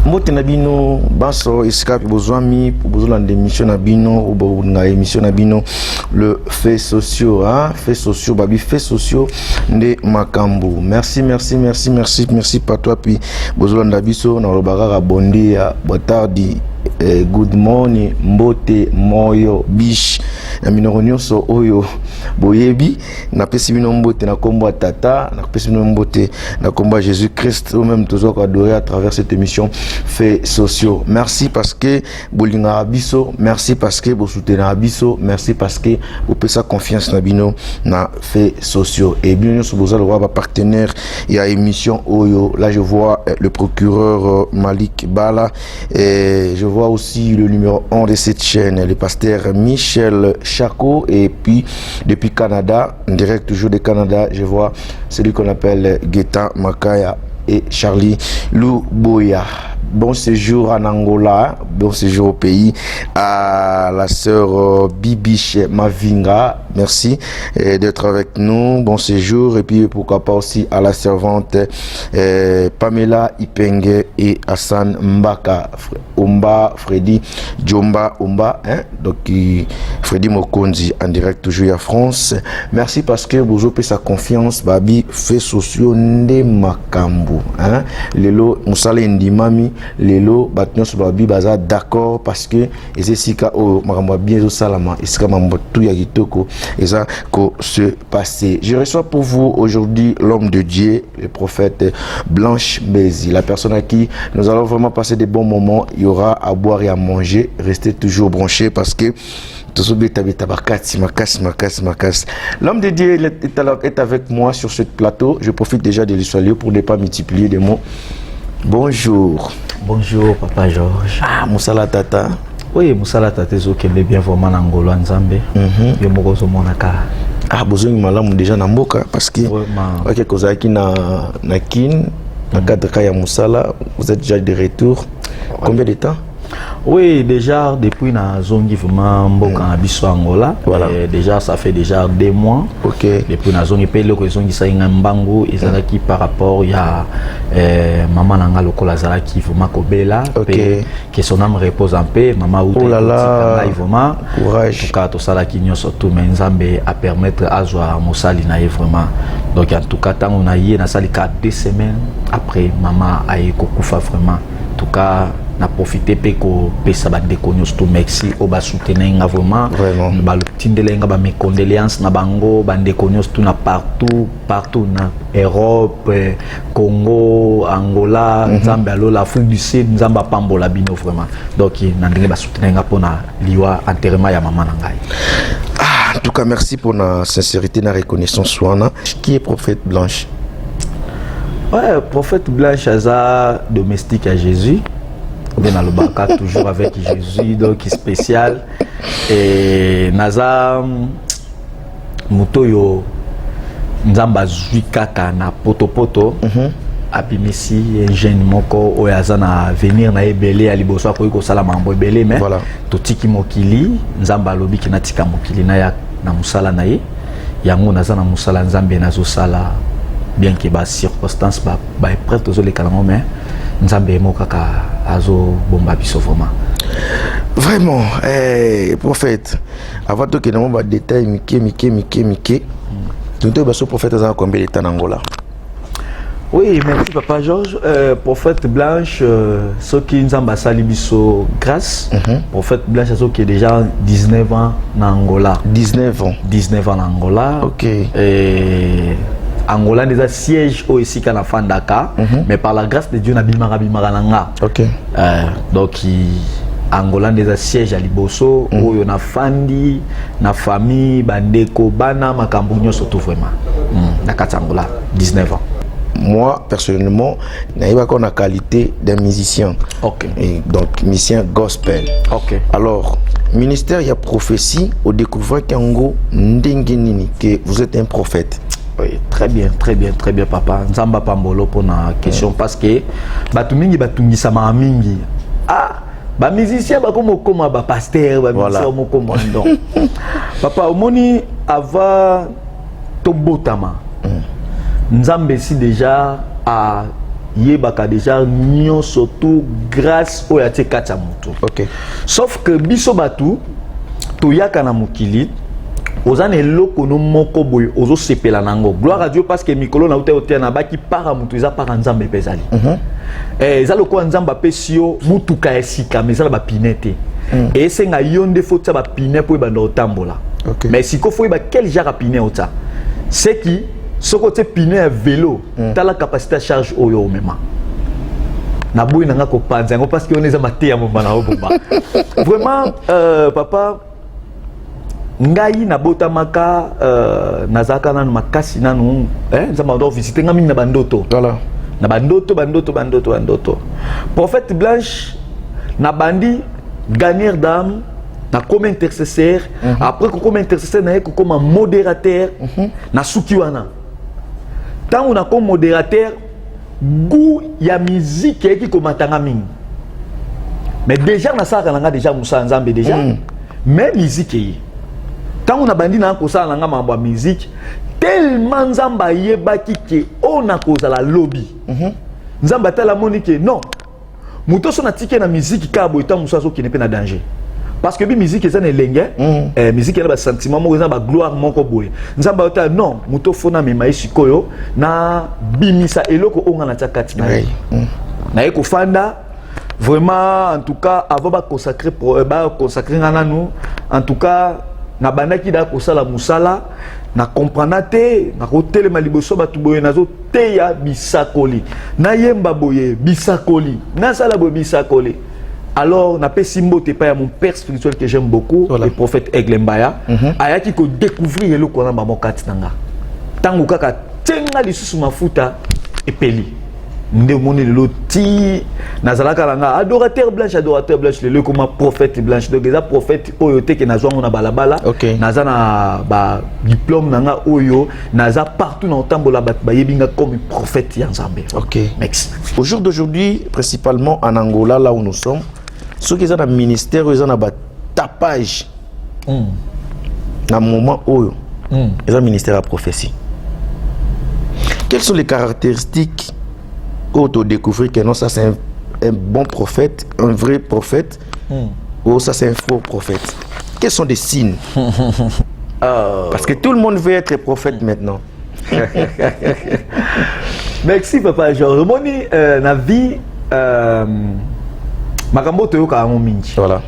Mbote na bino baso escape bozwami bozola d'émission na bino ou na émission na bino le fait sociaux fait sociaux babi fait sociaux nde makambo. Merci pas toi puis bozola ndabiso na lobaka bondi ya botardi. Good morning mbote moyo bish na minoko nyonso oyo boyebi na pesi bino mbote na kombo tata na pesi bino mbote na kombo Jésus Christ ou même toujours adorer à travers cette émission fait sociaux. Merci parce que bolinga biso, merci parce que vous soutenez biso, merci parce que vous pesa confiance na bino na fait sociaux. Et bien sûr vous allez voir partenaire il y a émission oyo là je vois le procureur Malik Bala et je vois aussi le numéro 1 de cette chaîne, le pasteur Michel Chaco, et puis depuis Canada, en direct toujours de Canada, je vois celui qu'on appelle Guetta Makaya et Charlie Louboya. Bon séjour en Angola, bon séjour au pays, à la sœur Bibiche Mavinga, merci d'être avec nous, bon séjour, et puis pourquoi pas aussi à la servante Pamela Ipenge et Hassan Mbaka, Omba, Freddy, Djomba, Omba, donc Freddy Mokonzi en direct toujours à France. Merci parce que vous avez sa confiance, Babi, fait sociaux, nde makambu, Lelo, Moussale Ndimami, Lelo, Batnon Babi, Baza, d'accord, parce que, et c'est si ka, oh, Maramba, bien au salama, et c'est comme tout yagitoko, et ça, que se passer. Je reçois pour vous aujourd'hui l'homme de Dieu, le prophète Blanche Bézi, la personne à qui nous allons vraiment passer des bons moments. Il y aura à boire et à manger. Restez toujours branchés parce que l'homme de Dieu est avec moi sur ce plateau. Je profite déjà de lui saluer pour ne pas multiplier des mots. Bonjour. Bonjour, Papa Georges. Ah, Moussala Tata. Oui, Moussala Tata, c'est bien vraiment en Angola, en Zambie. Je me retrouve mon aka. Ah, besoin de malamu déjà na mboka parce que ok kozaki na kin na cadre ya Moussala, vous êtes déjà de retour. Combien de temps? Oui, déjà depuis na zone vraiment mboka na biso Angola. Voilà. Déjà ça fait déjà 2 mois. OK. Depuis na zone pe loko zone sa inga mbangu ezalaki par rapport ya maman nanga lokola zalaki vraiment kobela OK. Que son âme repose en paix, maman ou oh là là. Vraiment Courage. Quand to sala ki nyonso tout mais nzambe a permettre azwa mosali na vraiment. Donc en tout cas tant on a yé na sali ka 2 semaines après maman a kokufa vraiment. En tout cas na profité peko pesa ba déconnos tout merci au ba soutenir vraiment ba tindelenga ba mes condoléances na bango ba déconnos tout na partout na Europe, Congo, Angola, Nzambe alo l'Afrique du Sud, Nzamba pambola bino vraiment. Donc na ndenge ba soutenir pona liwa enterrement ya maman ngai. Ah, en tout cas merci pour la sincérité na reconnaissance soana. Qui est prophète Blanche? Ouais, prophète Blanche aza domestique à Jésus. Bien à l'Obaka, toujours avec Jésus, donc spécial. Et Naza Mutoyo Nzamba Zuikaka na poto. Apimisi un jeune moko oyaza na venir na ebele aliboso ko sala mambo ebele mais voilà. Totiki mokili Nzamba lobi ki natika mokili na ya na musala na ye. Yango naza na musala Nzambe nazo sala bien que ba circonstance ba prêtre aux les calamo mais Nzambe mokaka azo bomba biso vraiment. Vraiment, prophète, avant tout que nous va détail Mike. Donc baso prophète a combien de temps en Angola? Oui, merci Papa Georges. Prophète Blanche, ce qui Nzamba sali biso grâce. Prophète Blanche qui est déjà 19 ans en Angola. 19 ans en Angola. OK. Angola déjà siège au ici kana fandaka mais par la grâce de Dieu na bimara nanga. OK. Donc Angola déjà siège à Liboso oyo na fandi na famille bandeko bana makambo nyonso tout vraiment. Na Angola 19 ans. Moi personnellement, n'ayeba qu'on a qualité d'un musicien. OK. Et donc musicien gospel. OK. Alors, ministère il y a prophétie au découvrir qu'Ango ndengenini que vous êtes un prophète. Oui, très bien, papa. Nzamba pambolo pour la question parce que batumingi batungisa ma mingi. Ah, ba musicien ba comme ba pasteur, ba musicien mo commandant. Papa, omoni ava tobotama. Nzambe si déjà a yebaka déjà nyon surtout grâce au yaté katamutu. OK. Sauf que biso batu to yaka na mukili ozana eloko no moko boy ozo sepela nango. Gloire à Dieu parce que mikolo na uté na baki para mutu eza para nzambe pezali. Eza loko nzamba pesio mutuka esika mais eza ba pinete. Et c'est nga yonde faut ça ba pinet pour ba otambola. Okay. Mais si ko faut ba quel genre pinet ota. C'est qui ce côté pinet à vélo, tu as la capacité à charge au yo même. Na boy nanga ko panza parce que on est amaté à moment na bomba. Vraiment papa ngai na botamaka nazaka na makasi nanu nzamba do visiter ngami na bandoto. Voilà. Na bandoto. Prophète Blanche na bandi gagner d'âme na comme intercesseur après comme intercesseur na comme modérateur na sukiwana tant on a comme modérateur goût ya musique qui komatanga mingi mais déjà na ça nga déjà musa nzambe déjà mais musique yi tant on a bandi na ko ça nga mambo musique tellement nzamba yebaki ke on a cause la lobby nzamba tala monique non muto so na tike na musique ka boita musa so qui n'est pas na danger. Parce que la musique est un lengue, musique est un sentiment, ba gloire moko boy. Nzamba ota non, muto fona me mai sikoyo na bimisa eloko onga na takati na. Na eko fanda vraiment en tout cas avant ba consacrer ngana nous en tout cas na bandaki da ko sala musala na comprendre te na ko telema liboso batu boye nazo teya bisakoli na yemba boye bisakoli na sala boye bisakoli. Alors, n'a pas simboté pas mon père spirituel que j'aime beaucoup, voilà. Le prophète Aigle Mbaya, a qui ko découvrir le qu'on a maman katinanga. Tango kaka tenga li susu mafuta et peli. Nde moni loti nazalaka langa adorateur blanche le comme prophète blanche donc les prophète oyote que nazwa na balabala nazana ba diplôme nanga oyo naza partout dans tambola bat ba yebinga comme prophète ya Nzambe. OK. Merci. Au jour d'aujourd'hui, principalement en Angola là où nous sommes, ceux qui sont dans le ministère, ils ont un tapage. Dans le moment où ils ont un ministère à prophétie. Quelles sont les caractéristiques où tu découvres que non, ça c'est un bon prophète, un vrai prophète, ou ça c'est un faux prophète? Quels sont des signes? Parce que tout le monde veut être prophète maintenant. Merci papa. Genre, moni na vie makambo toyoka ngo mingi. Voilà.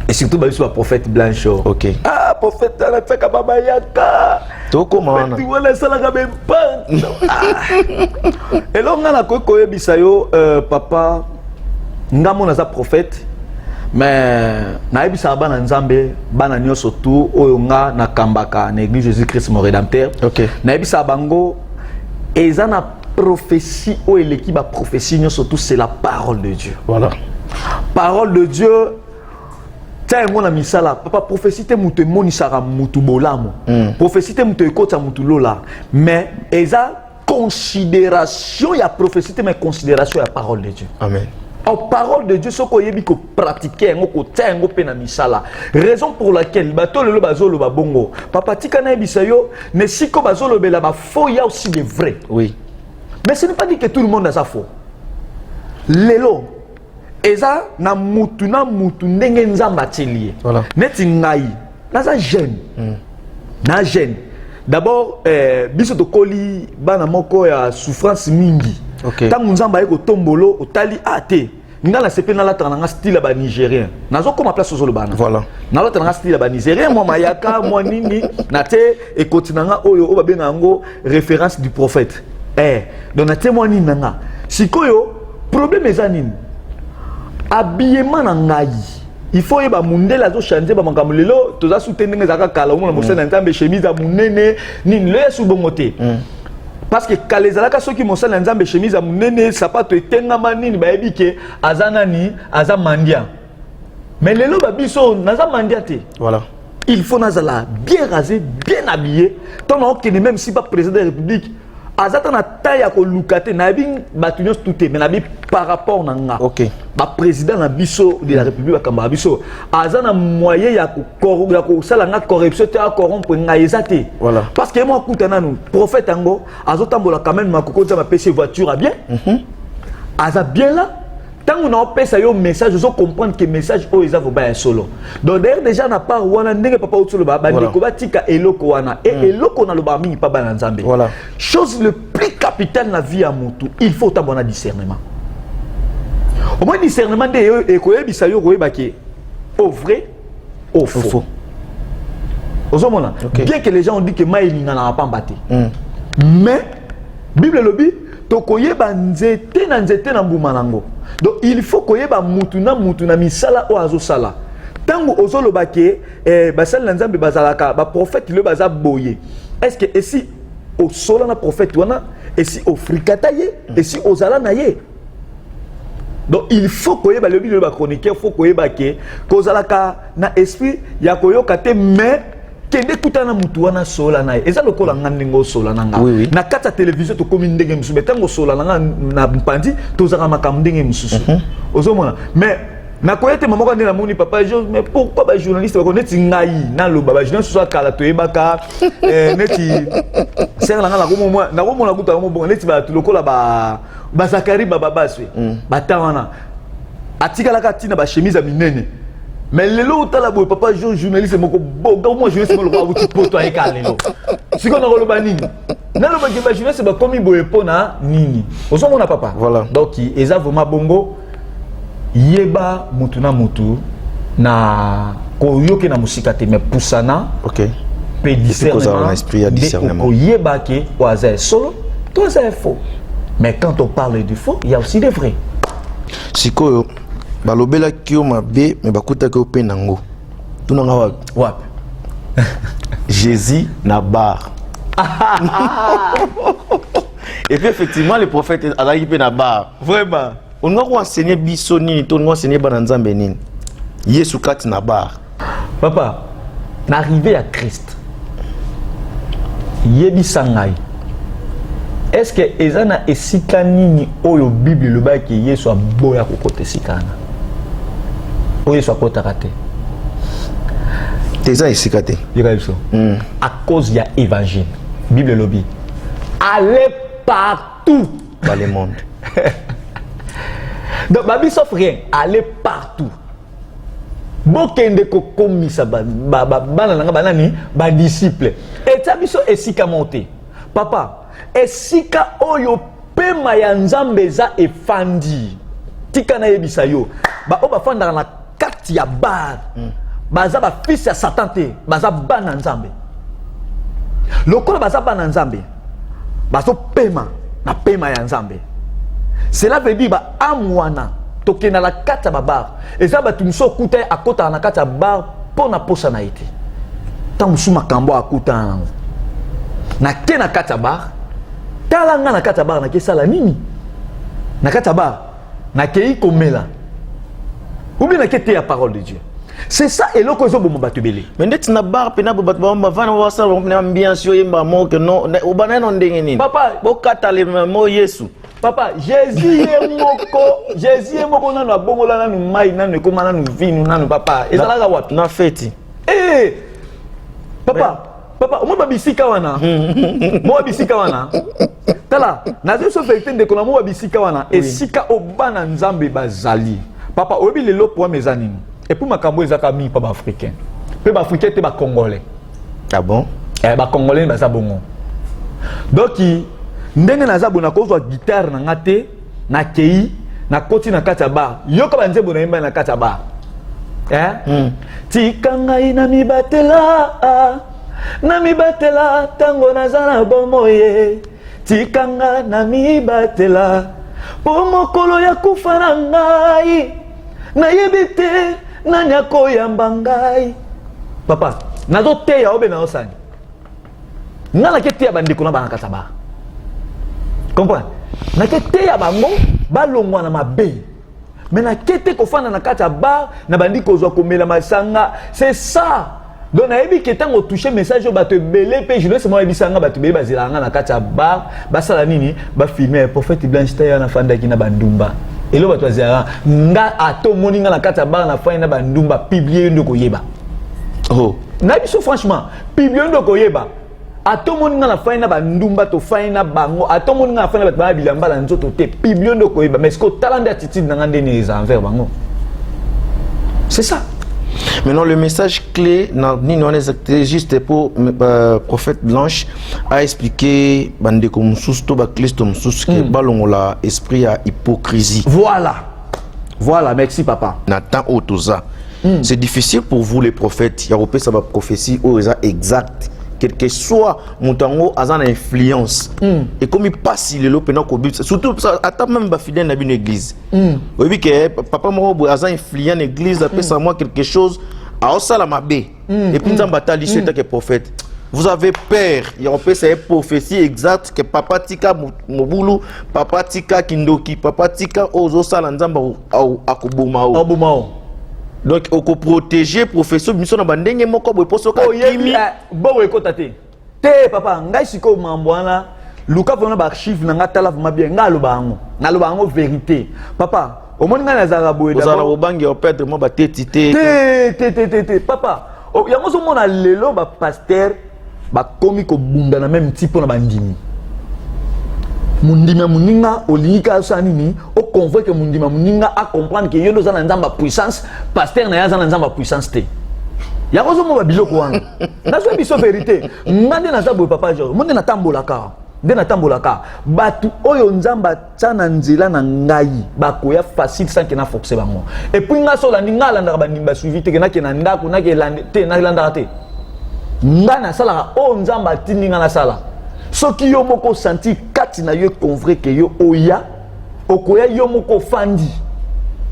Et surtout ba biso prophète blanche. OK. Ah prophète na feka baba yaka. To comment tu wala sala ga ben pas. Et là on a ko yebisa yo papa ngamo na za prophète mais na yebisa bana nzambe bana nyoso tout oyo nga na kambaka na église Jésus-Christ mon rédempteur. OK. Na yebisa bango ezana prophétie ou l'équipe a prophétie surtout c'est la parole de Dieu. Voilà. Parole de Dieu. Tiens, mon ami ça là, papa prophétie te mutu monisara mutu bolamo. Prophétie te mutu ekota mutu lola. Mais eza considération ya prophétie te mais considération ya parole de Dieu. Amen. En parole de Dieu, ce qu'on yebi ko pratiquer ngo ko tiens ngo pena misala. Raison pour laquelle bato le bazolo ba bongo. Papa tika na bisayo ne siko bazolo bela ba faux, il y a aussi des vrais. Oui. Mais ce n'est pas dit que tout le monde a sa faux. Lelo eza na mutu ndenge nzamba telier. Voilà. Neti ngai naza jeune. Na jeune. D'abord biso to koli bana moko ya souffrance mingi. Okay. Tant nzamba eko tombolo otali ate. Ngala sepe na la tanga style ba nigérien. Nazo comme place sur le bana. Voilà. Na la tanga style ba nigérien moi mayaka moi nini na te e kontinanga oyo o ba benga ngo référence du prophète. Donc na témoigner nanga. Sikoyo problème ezanine. Habillement na ngai. Il faut yeba mundela zo changer ba makambo lelo toza soutenir ngaka kala mo na mosana nzambe chemise a munene ni le su bongote. Parce que kalezalaka soki mosala nzambe chemise a munene sapato etengama nini ba yebike azana ni aza mandia. Mais lelo ba biso naza mandia te. Voilà. Il faut nazala bien rasé, bien habillé. Tant que même si pas président de la République azata na taille ya ko lukate na bing batunyos touté mais na bi par rapport na nga. OK. Ba président na biso de la République bakamba biso azana moyen ya ko sala nga corruption te a corrompre nga ezate. Voilà. Parce que moi kutana nous prophète ango azotambola quand même makoko za ma PC voiture a bien. aza bien là tant on a fait ça yo message je comprendre que message o eza voba solo donc d'ailleurs déjà na part wana ndenge papa o solo ba ndeko batika eloko wana et eloko na loba mingi pa bana nzambe voilà chose le plus capital na vie à mutu il faut avoir un discernement au moins discernement de e koyebisa yo koyeba ke au vrai au faux ozomona bien que les gens ont dit que maïlinga na pas mbaté mais Bible lobi to koyeba nzete na mbuma nango donc il faut koyeba mutu na misala o azosala tango ozoloba ke basala nzambe bazalaka ba prophète le baza boye est-ce que ici au sola na prophète wana et si au frikata ye et si aux ala na ye donc il faut koyeba le bible ba chroniqueur faut koyeba ke kozalaka na esprit ya koyoka te mais kende kutana mutu wana sola na ye eza lokola ngandingo sola nanga na kata télévision to komi ndenge musu betango sola nanga na mpandi tozaka makambo ndenge mususu ozomona mais na koyete maman quand na moni papa mais pourquoi ba journaliste ba koneti ngai na loba ba journaliste so kala to ebaka neti ser la ngala ko mo na ko mo na kuta mo bon neti ba lokola ba Zakari ba baswe ba tawana atika la katina ba chemise minene mais lelo tala boy papa journaliste moko boga mo journaliste mo lo ba poto ay kalelo siko na ko ba nini na lo ba ke ba journaliste ba komi boye pona nini ozomona papa voilà donc eza vraiment bongo yeba mutu na mutu na koyoke na musika te mais pusana OK pe discernement esprit à discernement yeba ke oaza solo tout ça est faux mais quand on parle du faux il y a aussi des vrais sikoyo balobela kio mabe mais bakuta ko pe nango tunanga wapi Jésus na bar et puis effectivement les prophètes azaki pe na bar vraiment on doit enseigner biso nini to on enseigner bana nzambe nini Yesu kati na bar papa n'arriver à Christ yebisa ngai est-ce que ezana esika nini oyo bible le ba ke Yesu aboya kokote sikana oyo Yesu akotaka te teza esika te à cause ya évangile bible lobi allez partout dans le monde donc babi sauf rien aller partout bokende ko komisa bana nanga banani ba disciple et tabiso esika monte papa esika oyo pema ya nzambe za efandi tika na yebisa yo ba o bafanda na kati ya bar baza ba fils ya satan te baza bana nzambe lokola baza bana nzambe bazo pema na pema ya nzambe. Cela veut dire ba amwana tokena la kata babar eza batu muso kuta akota na kata bar pona posa na ite ta musuma kambo akuta nango na kena kata bar tala nga na kata bar na kesala nini na kata bar na kei komela ou bien na kete ya parole de Dieu. C'est ça et loko zo bomo batubele. Mais ndeti na bar pena bo batba vana wa sa na ambiance yo yemba mo que non obana no ndenge nini. Papa bokata le mo Yesu. Papa Jésus est moko nanu abongola nanu mai nanu ekoma nanu vinu nanu papa. Ezalaka wapi? Na feti. Eh papa mo babisika wana. Mo babisika wana. Tala, nazo so vérité ndeko na mo babisika wana esika obana nzambe bazali. Papa obi lelo pour mes anines. Et pour ma cambo ezaka mi pa ba africain. Pe ba africain te ba congolais. Ah bon? Ba congolais ba za bongo. Donc ndenge naza bona kozwa guitare na ngate na kei na koti na kata ba. Yoka ba nzebo na imba na kata ba. Tikanga ina mi batela tango nazana bomoye. Tikanga na mi batela po mokolo ya kufa na ngai. Na yebite nani akoyamba ngai. Papa, nazo teya obe na osani. Nana ke teya bandiko na bana kata ba. Comprends? Na ke teya bango balongwa na mabe. Mais na kete kofana na kata ba na bandiko zo komela masanga, c'est ça. Donc na yebi ke tango toucher message ba te belé pe je ne sais moi ebisanga ba te belé bazilanga na kata ba basala nini ba filmer prophète Blanche Taylor na fanda ki na bandumba. Et là, tu as nga ato moninga na kata bar na fa na bandumba publier ndoko yeba. Oh. Na biso franchement, publier ndoko yeba. atomoni nga na faina ba ndumba to faina bango atomoni nga na faina ba bilamba na nzoto te biblio ndo koyeba mais ce que talent attitude na ngande ne envers bango c'est ça. Maintenant, le message clé, c'était juste pour prophète Blanche a expliqué bande comme sousto ba Christo msus que balongo la esprit à hypocrisie. Voilà, merci papa. Nathan Otoza. C'est difficile pour vous les prophètes. Yaropé ça va prophétie ou exact. Quel que soit montango azan influence. Et comme il passe il est là pendant qu'on surtout ça attends même ba fidèle dans une église. Oui que papa mo azan influent l'église après ça moi quelque chose à osala mabé. Et puis dans bataille c'est que prophète. Vous avez peur. Yaropé c'est une prophétie exacte que papa tika mobulu, papa tika kindoki, papa tika ozo sala nzamba akubumao. Donc, on peut protéger professeur mission na bandenge moko boy poso ka kimi bon écoute te papa ngai siko mambwana luka vona ba archive na ngatala vma bien ngaloba ngo vérité papa au monde nga nazara boy d'abord za obangi opètre mo ba tetite te papa yango so mona lelo ba pasteur ba komi ko bunda na même type na bandimi mundima muninga olika sanini o convoque mundima muninga a comprendre que yono za na nzamba puissance pasteur na ya za na nzamba puissance te ya ko zo mo biloko wana na so biso vérité ngande na za boy papa jo monde na tambolaka batu oyo nzamba tsana nzela na ngai bakoya facile sans que na forcer bango et puis nga so la ninga landa ba nimba suivi te na ke na ndako na ke lande te na landa te ngana sala o nzamba tininga na sala soki yo moko senti kati na yo convaincre que yo oya okoya yo moko fandi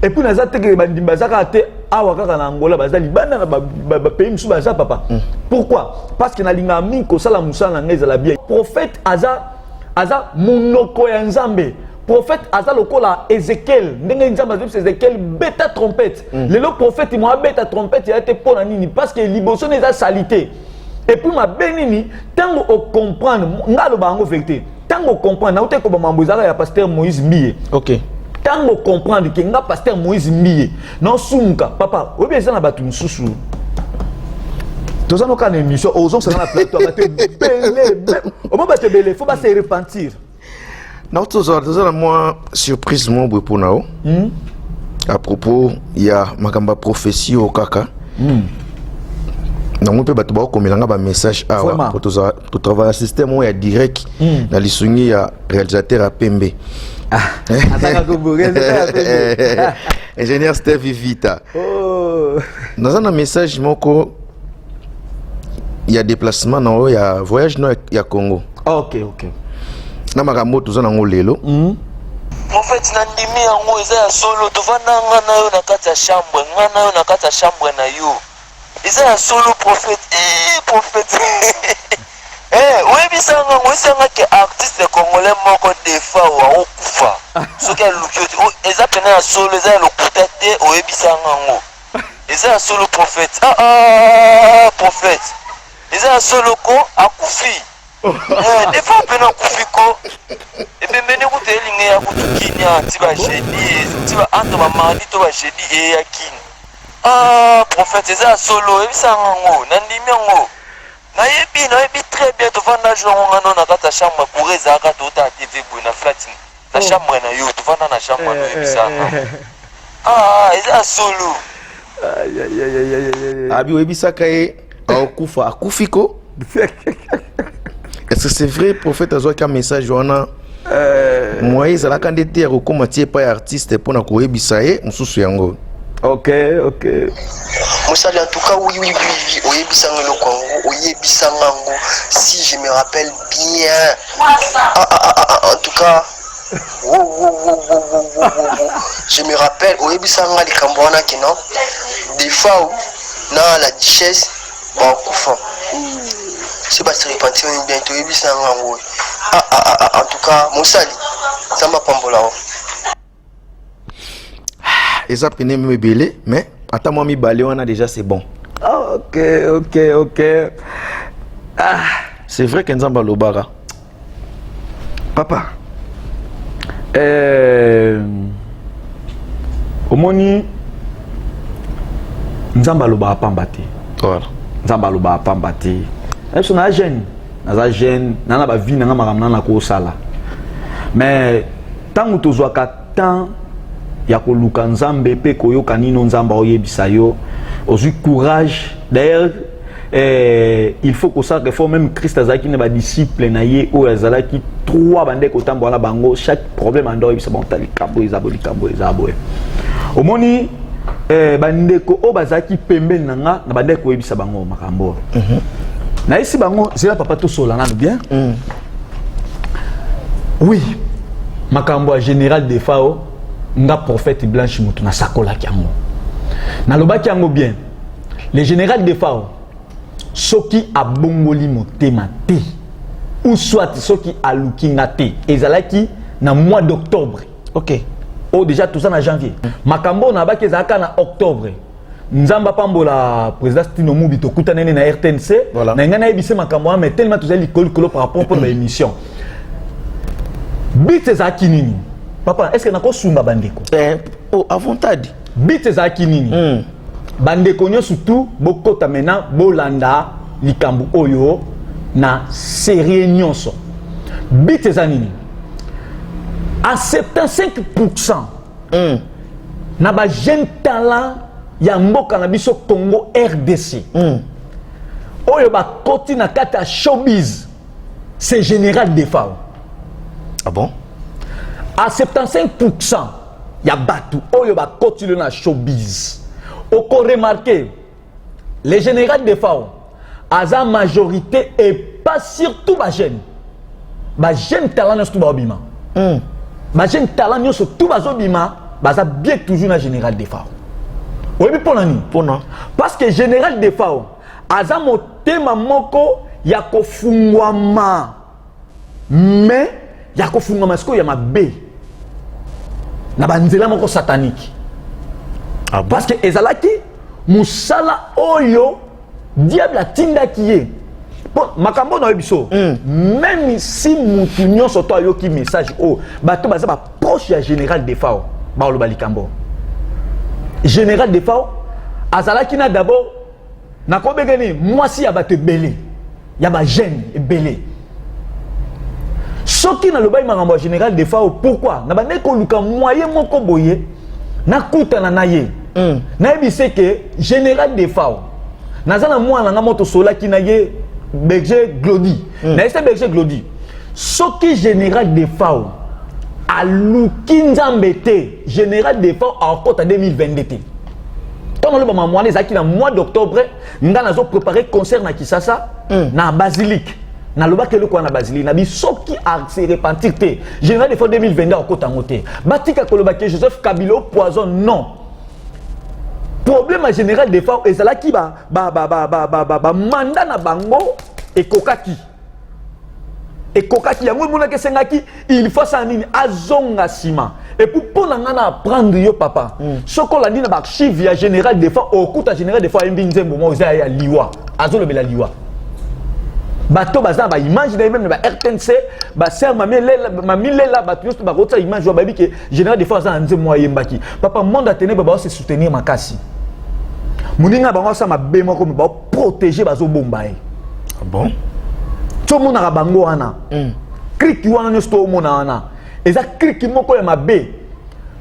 et puis naza te ke bandimba zaka te awa kaka na Angola bazali bana na ba pays musu baza papa pourquoi parce que na linga mi ko sala musala ngeza la bien prophète aza munoko ya nzambe prophète aza lokola Ezekiel ndenge nzamba zip Ezekiel beta trompette lelo prophète mo beta trompette ya te pona nini parce que liboso neza salité. Et puis ma bénini tango o comprendre ngalo bango vérité tango comprendre na ko ba mambozaka ya pasteur Moïse Mbiye OK tango comprendre que nga pasteur Moïse Mbiye non sunka papa obi eza na batu nsusu tozano kana émission ozon ça na plateau ba te belé o ba te belé faut pas se repentir non tozana moi surprise mon boy pour nao à propos il y a makamba prophétie au kaka non peut battre comme il a un message pour tout travailler système où il y a direct dans les soins il y a réalisateur à Pembe ingénieur Steve Vivita dans un message moko il y a déplacement non il y a voyage non il y a Congo OK na makambo tozana ngo lelo en fait nandimi yango eza ya solo tovanda ngana yo na kati ya chambre na yo Is a solo prophet, prophète. Oui, bisanga que artiste congolais moko defa wa okufa. Ce qu'elle lukioti, eza pena solo, eza lokutete o ebisanga ngo. Eza solo prophète. Prophète. Eza solo ko akufi. Defa pena akufi ko. Et bien mene ko telinge ya kutukinya tiba jeudi, tiba anto ba mardi to ba jeudi e yakini. Prophète, c'est un solo, et ça en Nandimiango. Nayebi très bien, tu vas dans la chambre pour les arrêter tout à TV pour une flat. La chambre na yo, tu vas dans la chambre c'est un solo. Abi Webisaka est à Kufiko. Est-ce que c'est vrai, prophète, a un message Moïse, la candidature au comité pas artiste pour na Koebisaye, on sous yango. OK. Moussali, en tout cas, oui, Oyebisanga le Congo, Oyebisanga, si je me rappelle bien. En tout cas, je me rappelle, Oyebisanga les Cambouana qui non, des fois, dans la duchesse, bon, Koufa. C'est pas se repentir bientôt, Oyebisanga, en tout cas, Moussali, ça m'a pas mbola. Et ça peine me belé, mais attends moi mi balé on a déjà c'est bon. OK. C'est vrai que Nzamba Lobara. Papa. Omoni Nzamba Lobara pambati. Voilà. Nzamba Lobara pambati. Est-ce na jeune naza jeune nana ba vie nanga makamna na ko sala mais tango tozwaka temps ya ko luka nzambe pe koyoka nino nzamba oyebisa yo ozui courage d'ailleurs il faut que ça que même Christ azaki ne ba disciple na ye o azalaki trois bande ko tambola bango chaque problème ando yebisa bon tali kambo ezabo omoni bandeko o bazaki pembeni nanga na bandeko yebisa bango makambo na isi bango zela papa to solana bien oui makambo général de Fao nga prophète Blanche mutu na sakola kiango na lobaki yango bien le général de Fao soki abongoli motema te ou soit soki alukinga te ezalaki na mois d'octobre. OK. Oh déjà tout ça na janvier. Makambo na baki ezalaka na octobre. Nzamba pambola président Stino Mubi to kutana na RTNC voilà. Na ngana ebise makambo mais tellement tout ça likolo par rapport pour l'émission. Bit ezaki nini? Papa, est-ce que nako sumba bandeko? Oh avant tadi. Bit ezaki nini? Bandeko nyo surtout bokota mena bolanda likambu oyo na série nyonso. Bit ezanini. À 75% na ba jeune talent ya mboka na biso Congo RDC. Oyo ba koti na kata showbiz c'est général de Fao. Ah bon? À 75% ya batu oyo ba koti na showbiz. Oko remarqué les général de Fao à sa majorité et pas surtout ba jeune talent surtout ba obima. Ba jeune talent surtout ba obima baza bien toujours na général de Fao. Oui mais pour nani? Parce que général de Fao à sa motema moko ya kofungwama mais ya kofungwama siko ya mabe na banzela moko satanique. Ah bon? Parce que ezalaki musala oyo diable atinda kiye bon makambo na biso même si mutu nyonso to ayoki message o bato baza ba proche ya général de Fao ba oloba likambo général de Fao azalaki na d'abord na kobegeni mwasi ya bato belé ya ba jeune belé soki na loba makambo général de Fao pourquoi na bande ko luka moyen moko boye na kutana na ye na ebise que général de Fao nazana mwana nga moto sola ki na ye berger Glody na ese berger Glody soki général de Fao aluki nzambe te général de Fao en kota 2022 te tant le ba mwana ezaki na mois d'octobre nga nazo préparer concert na Kisasa na basilique na lobaki le kwa na basilique na bi soki a se repentir te général de Fao 2022 en kota ngote batika kolobaki Joseph Kabila poison non. Problème général de Fao ezalaki ba mandat na bango ekokaki yango mona ke sengaki il faut ça nini azonga sima et pour na ngana apprendre yo papa sokola ndina ba archive ya général de Fao okuta général de Fao mbinzembo mo za ya liwa azolo bela liwa bato baza ba image na même ba RTNC ba ser mamilela bato yosto ba rota image wa babi ke général de Fao za nzembo yembaki papa monde a tenu ba se soutenir makasi muninga bango sa mabe moko ba protéger bazo bombaye. Ah bon? To mona bango wana kriki wana nyosto mona wana eza kriki moko ya mabe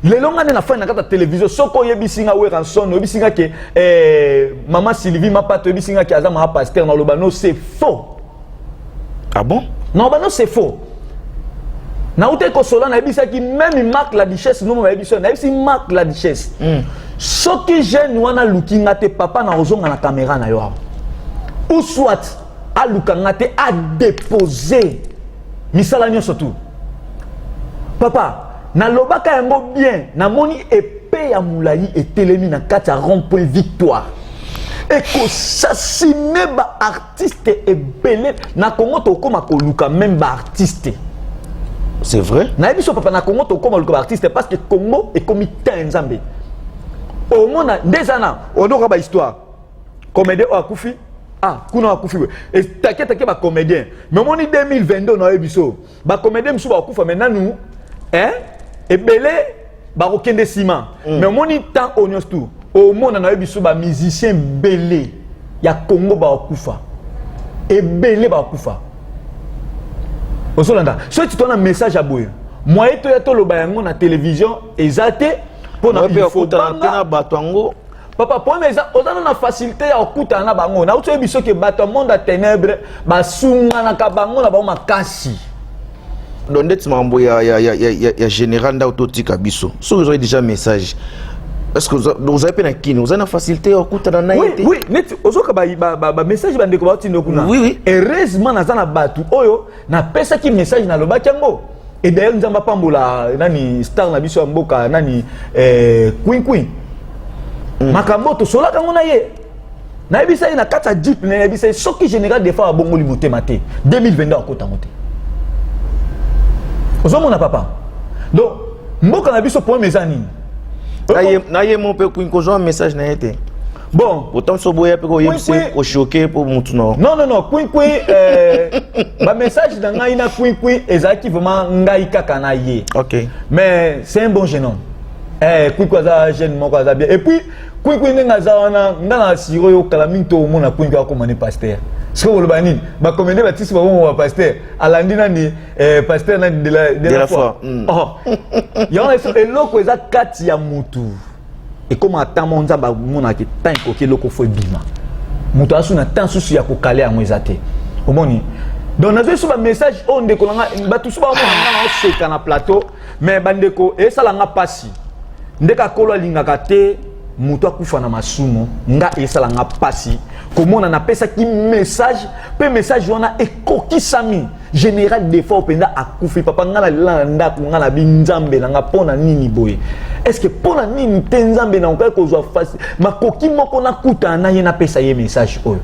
lelonga na fa na kata télévision soko yebisinga we ranson yebisinga ke maman Sylvie Mapato yebisinga ke azama pasteur na lobano c'est faux. Ah bon? Non bano c'est faux. Na ute ko sola na yebisa ki même marque la duchesse no mo yebisa na yebisi marque la duchesse soki jeune wana lukinga te papa na ozonga na caméra na yo ou soit a lukanga te a déposer misala nyonso tout papa na lobaka yango bien na moni épée ya moulayi etelemi na kati ya rond-point victoire et ko assassiner ba artiste ebele na Congo to koma ko luka même ba artiste. C'est vrai? Na biso papa na Congo to koma luka ba artiste parce que Congo est comme Nzambe. Au monde des années on aura ba histoire comédien o akufi kuna akufi et take ba comédien mais moni 2022 na biso ba comédien msu ba akufa maintenant nous et belé ba okende ciment mais moni temps onions tout au monde na biso ba musicien belé ya Congo ba akufa et belé ba akufa Osolanda. Soit tu as un message à boire. Moi, tu as tout le bayango na télévision, exacté, pour na batango. Papa, pour mais ça, on a une facilité à écouter na bango. Na uto biso ke bato monde à ténèbres, ba sunga na kabango na ba makasi. Donc net mambo ya général nda autotika biso. So vous avez déjà un message. Est-ce que vous avez pas qui nous avez une facilité à écouter na naïté? Oui, net ozoka ba message bande ko ba tindo kuna. Oui. Heureusement na zana batu oyo na pesa ki message na loba kyango. Et d'ailleurs nous avons pambola nani star na biso mboka nani Queen. Makambo to sola kango na ye. Na ebisa na kata jeep na ebisa soki général des fois bongo limoté maté 2022 akota moté. Ozomona papa. Donc mboka na biso point mezani. Na ye mon peu Queen ko un message na été. Bon, autant so boya pe ko yebise ko choquer pour mutu non. Non, Queen ba message na ngai na Queen ezaki vraiment ngai kaka na ye. OK. Mais c'est un bon jeune homme. Queen za jeune moko za bien. Et puis Queen nga za wana ngana siro yo kala minto mona Queen ko komane pasteur. Ce que vous le banine, ba commander baptiste ba mon pasteur. Alandina ni pasteur na de la foi. Oh. Yon eso eloko eza kati ya mutu. Et comme attend mon zamba mona ki tan ko ki loko fo bima. Mutu asu na tan susu ya ko kale amwe zate. Omoni. Donc nazo so ba message on de ko nga ba tout so ba mona na seka na plateau mais bandeko e sala nga pasi. Ndeka kolo lingaka te mutu akufa na masumo nga e sala nga pasi. Comment on appelle ça qui message pe message wana ekokisami général des fois penda akufi papa ngala landa ngala binzambe nga pona nini boye est-ce que pona nini tenzambe na ko kozwa face makoki moko na kuta na ye na pesa ye message oyo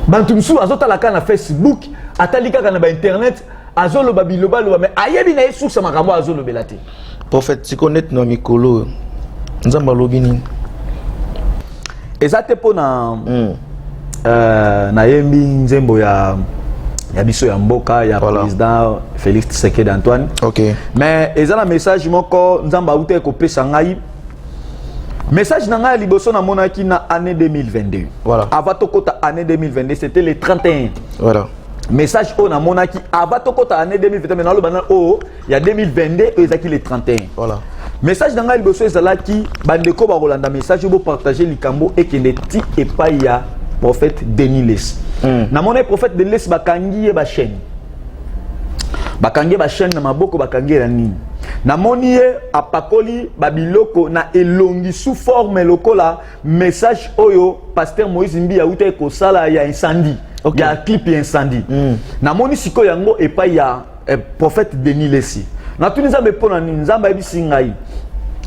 bantu msu azotala kana Facebook atalika kana ba internet azolo babiloba lo mais ayebi na yesu sa makambo azolo belate prophète tu connais no mikolo nzamba lobini. Ezate po na na yembi nzembo ya biso ya mboka ya président Félix Tshisekedi Antoine. OK. Mais ezana message moko nzamba ute ko pesa ngai. Message na ngai liboso na monaki na année 2022. Voilà. Avant tokota année 2022, c'était le 31. Voilà. Message on a monaki avant tokota année 2021 mais dans le banal oh il y a 2022 ezaki le 31. Voilà. Message dans le bosso ezalaki bandeko ba rolanda message bo partager likambo et que les ti et pas ya prophète Denis Les. Na mon prophète Denis Les bakangi ba chaîne. Bakangi ba chaîne na maboko bakangi la nini. Na moni apakoli babiloko na elongi sous forme lokola message oyo pasteur Moïse Mbi uta ko sala ya incendie. Okay. Ya clip ya incendie. Na moni siko yango et pas ya prophète Denis Les. Na tuniza me pona ni nzamba ebisi ngai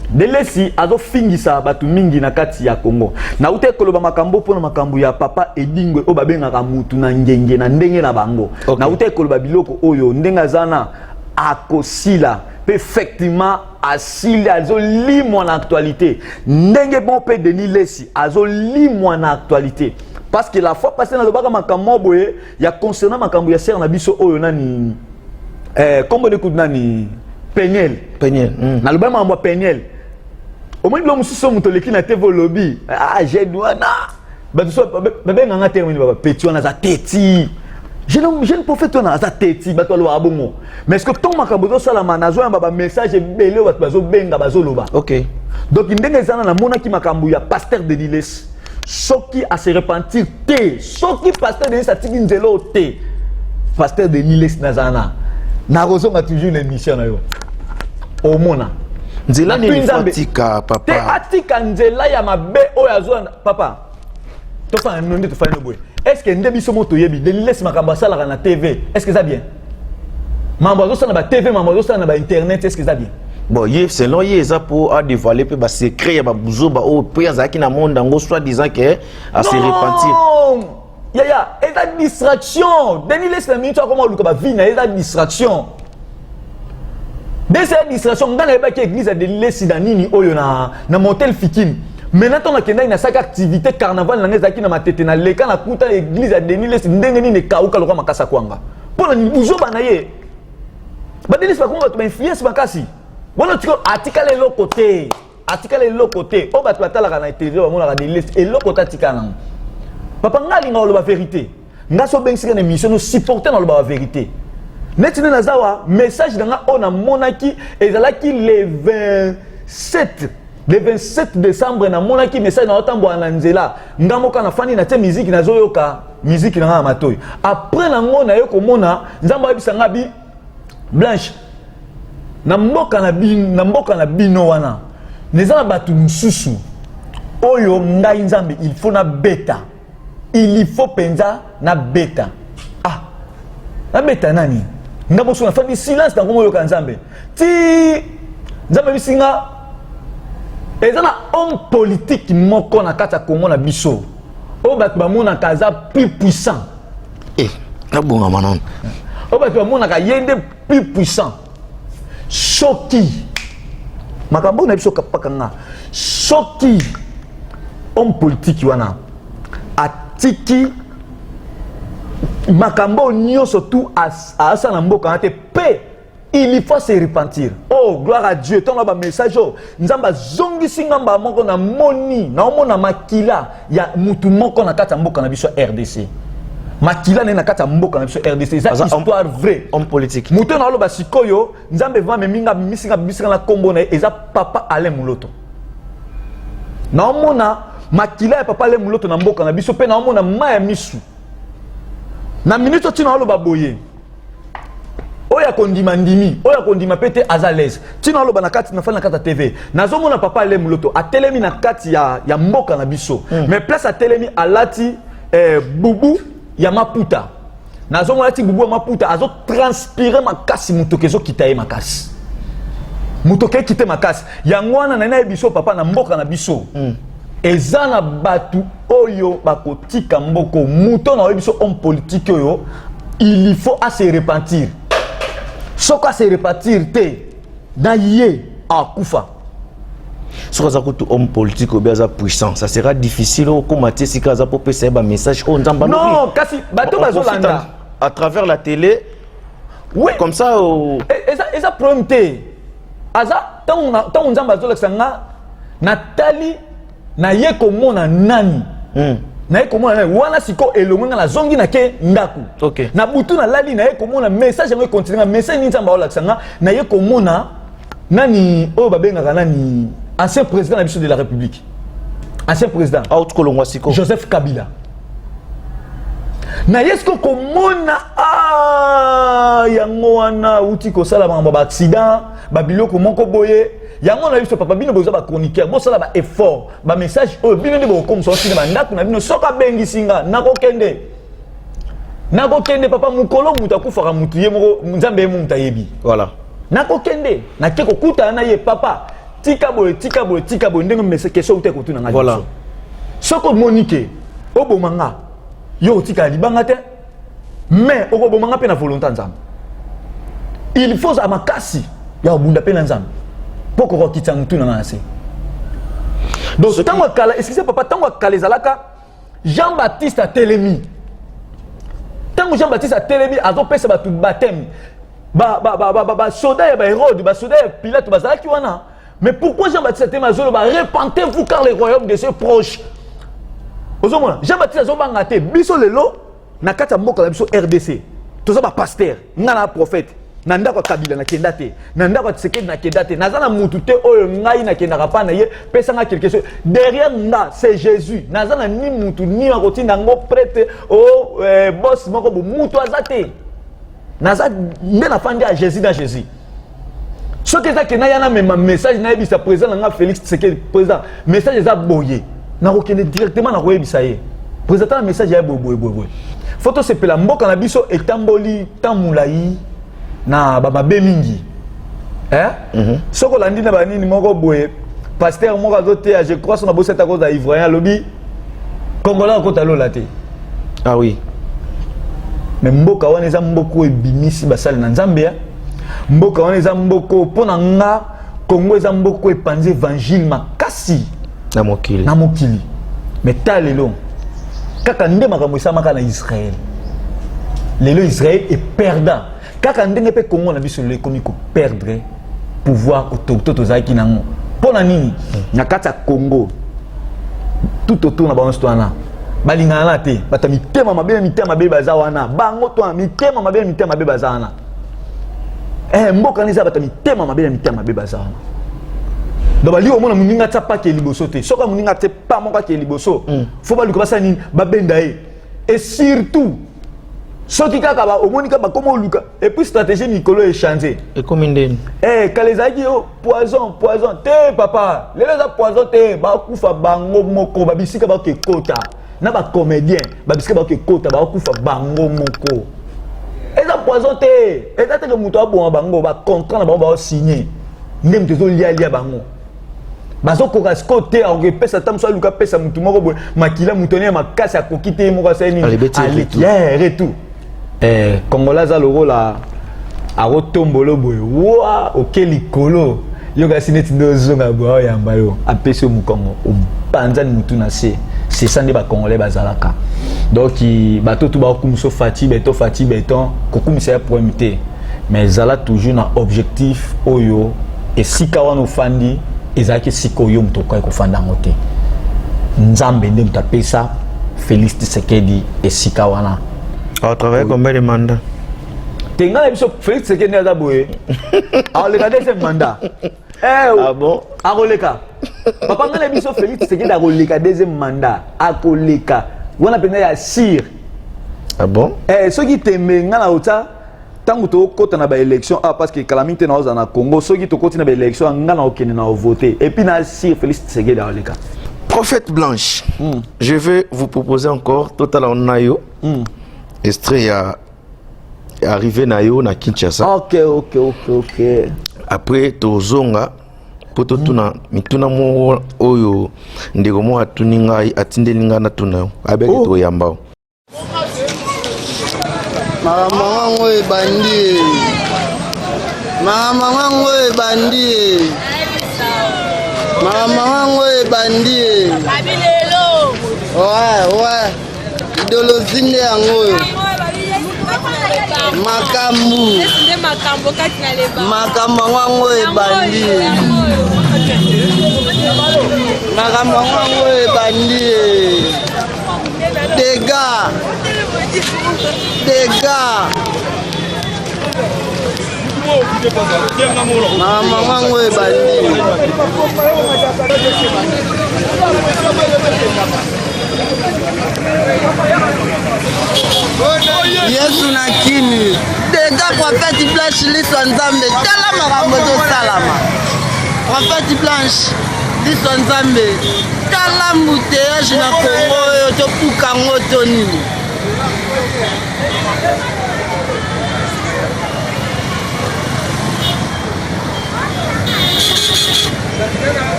delesi azo fingisa batu mingi na kati ya Congo na ute koloba makambo pona makambo ya papa edingwe o babenga mutu na ngenge na ndenge na bango. Okay. Na ute koloba biloko oyo ndenga zana akosila effectivement asili azo limwa na actualité ndenge bon pe Denis Lesi azo limwa na actualité parce que la fois passée na lobaka makambo boye ya concernant makambo ya ser na biso oyo nani comment de nani Peniel na le bama mwa Peniel au moins l'homme sous muto leki na TV lobby j'ai douana ba so bebe nganga termine baba petit on a za teti jeune prophète on a za teti ba to lo abongo mais est-ce que ton makambo to sala manazo ya baba message belé ba bazo benga bazo loba. OK. Donc ndenge zana na mona ki makambo ya pasteur de Diles soki a se repentir te soki pasteur de satiki nzelo te pasteur de Diles nazana na rozonga toujours l'émission na yo omona nzela ni fatika papa te atika nzela ya mabe oyo azwa papa to fa nonde to fa no boy est-ce que nde biso moto yebi de laisse makamba sala na TV est-ce que ça bien mambo zo na ba TV mambo zo na ba internet est-ce que ça bien bon yé selon yé ça pour a dévoiler pe ba secret ya ba buzo ba o pe azaki na monde ngo soit disant que à se repentir ya et la distraction Denis laisse la minute comment luka ba vie na la distraction de cette distraction ngana ba ki église de laisse dans nini oyo na motel fikin maintenant on a kenda na saka activité carnaval na ngezaki na matete na leka na kuta église de Denis laisse ndenge nini kauka lokwa makasa kwanga pona ni buzo bana ye ba Denis ba ko ba influence makasi bona tiko article le côté o ba twatala na télévision ba mona ka Denis et le côté article na papa ngali nga la vérité nga so bengi na mission no supporter na la vérité netine nazawa message danga ona monaki ezalaki le 27 décembre na monaki message na otambo na nzela ngamoka na fani na te musique na zoyoka musique na matoy après na ngona yo komona nzamba bisanga bi Blanche na mboka na bino wana nezala batu mususu oyo ngai nzambe il faut na beta il faut penza na beta na beta nani ngabo so na fandi silence na ngomo yo kanzambe ti nzambe bisinga ezana homme politique moko na kata Congo na biso o batu bamona kaza plus puissant kabonga manon o batu bamona ka yende plus puissant soki makambo na biso kapaka nga soki homme politique wana atiki makambo nyonso tout asa na mboka na te pe il faut se repentir. Oh gloire à Dieu, ton ba message nzamba zongi singamba moko na moni na omona makila ya mutu moko na kata mboka na biso RDC. Makila na kata mboka na biso RDC, ça histoire vraie homme politique. Mutu na lo ba sikoyo nzambe va me minga misinga bisinga na kombo na eza papa Alain Mouloto. Na omona makila ya papa Alain Mouloto na mboka na biso pe na omona maya misu. Na minute tina lo ba boye. Oya kondima ndimi, oya kondima pete azalez. Tina lo ba na kati na fa na kata TV. Nazomona papa Alain Mouloto atelemi na kati ya mboka na biso. Mais place atelemi alati bubu ya maputa. Nazomona ti bubu ya maputa azo transpirer makasi mutokezo kitaye makasi. Mutoke kite makasi. Yangwana na biso papa na mboka na biso. Ezana batu oyo bakotika mboko muto na biso homme politique oyo il faut à se repentir. Soko à se repentir te na yé a kufa. Soko za kutu homme politique ou bien za puissant, ça sera difficile au commater si kaza pour passer un message on nzamba. Non, kasi bato bazolanda à travers la télé. Oui, comme ça eza problème te. Aza tant nzamba zolexanga Nathalie na ye komona nani na ye komona nani wana siko elonga na zongi na ke ndaku okay. Na butu na lali na ye komona message yango continue message ni nzamba olakisanga na ye komona nani oyo babengaka nani ancien président na biso de la République, ancien président out kolongwa siko Joseph Kabila na ye siko komona yango wana uti kosala mambo ba accident ba biloko moko boye yango na biso papa bino boza ba chroniqueur bo sala ba effort ba message o bino ndi bo comme so sina ndako na bino soka bengi singa nako kende papa mukolo muta kufaka mutu ye moko nzambe mu mutayebi voilà nako kende na keko kuta na ye papa tika boye ndenge message question ute ko tuna nga voilà soko monique obo manga yo tika libanga te mais obo manga pe na volonté nzambe il faut à makasi ya obunda pe na nzambe poko kitsa mutu na ngase. Donc tango kala excusez papa tango kala ezalaka Jean-Baptiste a telemi. Tango Jean-Baptiste a telemi azo pesa batu baptême. Ba soda ya ba Hérode, ba soda ya Pilate bazalaki wana. Mais pourquoi Jean-Baptiste a telemi azo ba repentez-vous car le royaume de Dieu est proche. Ozomona Jean-Baptiste azo banga te biso lelo na kata mboka na biso RDC. Toza ba pasteur, ngana prophète. Nanda kwa Kabila na kenda te nanda kwa Tshisekedi na kenda te nazana mutu te oyo ngai na kenda ka na ye pesa nga quelque chose derrière nga c'est Jésus nazana ni mutu ni akotinda ngo prêtre boss moko bo mutu azate naza nde na fandi a Jésus dans Jésus ce que ça que na yana même message na yebisa président nga Félix Tshisekedi président message za boye na ko kende directement na ko yebisa ye président na message ya boye photo c'est pela mboka na biso etamboli tamulai na baba be mingi soko landi na banini moko boye pasteur moko azote je crois son aboseta cause da ivoirien lobby congolais ko talola te ah oui mais mboka wana eza mboko ebimisi basali na nzambe mboka wana eza mboko pona nga Congo eza mboko epanze évangile makasi na mokili mais talelo kaka nde makambo esamaka na Israël lelo Israël est perdant. Kaka ndenge pe Congo na biso le komi ko perdre pouvoir autorité tozaki nango pona nini na kata Congo tout autour na ba histoire balingana te bata mitema mabe baza wana bango to mitema mabe baza wana mboka neza bata mitema mabe bazana donc bali au mona muninga tsa pa ke liboso te soka muninga te pa moko ke liboso faut ba luka basa ni babenda et surtout soki kaka ba omonika ba comment luka et puis stratégie Nicolo est changé et comme indeni kalezaki poison te papa leza poison te ba kufa bango moko ba bisika ba ke kota na ba comédien ba bisika ba ke kota ba kufa bango moko eza poison te eza te ke muto abonga bango ba contrat na bango ba signer ndem tezo lia bango bazo koka skote a repesa tamso luka pesa mutu moko boy makila mutone makasi akokite moko seni retour Congolais za loro la arotombolo boy wa okeli kolo yoga sineti ndozonga boy yamba yo apesi mukongo obanza ni mutu na se c'est ça ne ba Congolais bazalaka donc bato tout ba kumso fati beton kokumisa ya promuté mais zala toujours na objectif oyo et sika wana ofandi ezaki sika oyo mtoka ekofanda ngote nzambe nde mtapesa Félix Tshisekedi et sika wana a travaillé combien de mandats tenga na biso Félix Tshisekedi aza boye akoleka deuxième mandat ah bon akoleka papa nga na biso Félix Tshisekedi akoleka deuxième mandat akoleka wana pena ya sire ah bon soki tembe nga na ota tango to kota na ba élection parce que calamité na na Congo soki to koti na ba élection nga na okene na voter et puis na sire Félix Tshisekedi akoleka Prophète Blanche je vais vous proposer encore total on ayo extrait arrivé na yo na Kinshasa. Ok. Après tozonga poto tuna mituna mo oyo ndeko mo atuninga atindelinga na tuna abeki to yambao. Mama wangu ebandi. Mama wangu ebandi. Mama wangu ebandi. Babilelo. Ouais. Idéologie nde yango. Makambo wangu ebandi. Makambo wangu ebandi. Dégâts. Mama wangu ebandi. Yesu na kini dega Prophète Blanche liso nzambe tala makambo to salama Prophète Blanche liso nzambe tala mbuteyage na Congo oyo to pukango to nini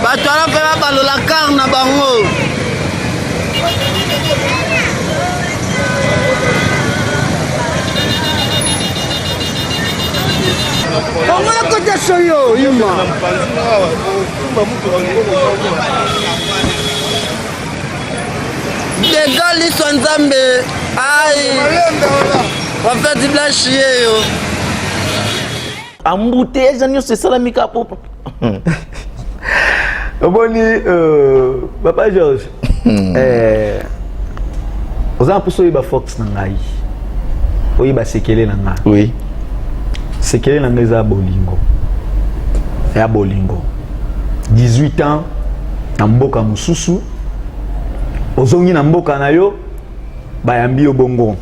bato wana mpe babalola kar na bango Kongo ya kote soyo yuma Dega liso nzambe ai Prophète Blanche yeyo Embouteillage nyo c'est ça la mika popo. Boni papa Georges oza puso iba Fox na ngai oyiba sekele na ngai Oui. sekele na ngai za bolingo ya bolingo 18 ans na mboka mususu ozongi na mboka na yo bayambi yo bongo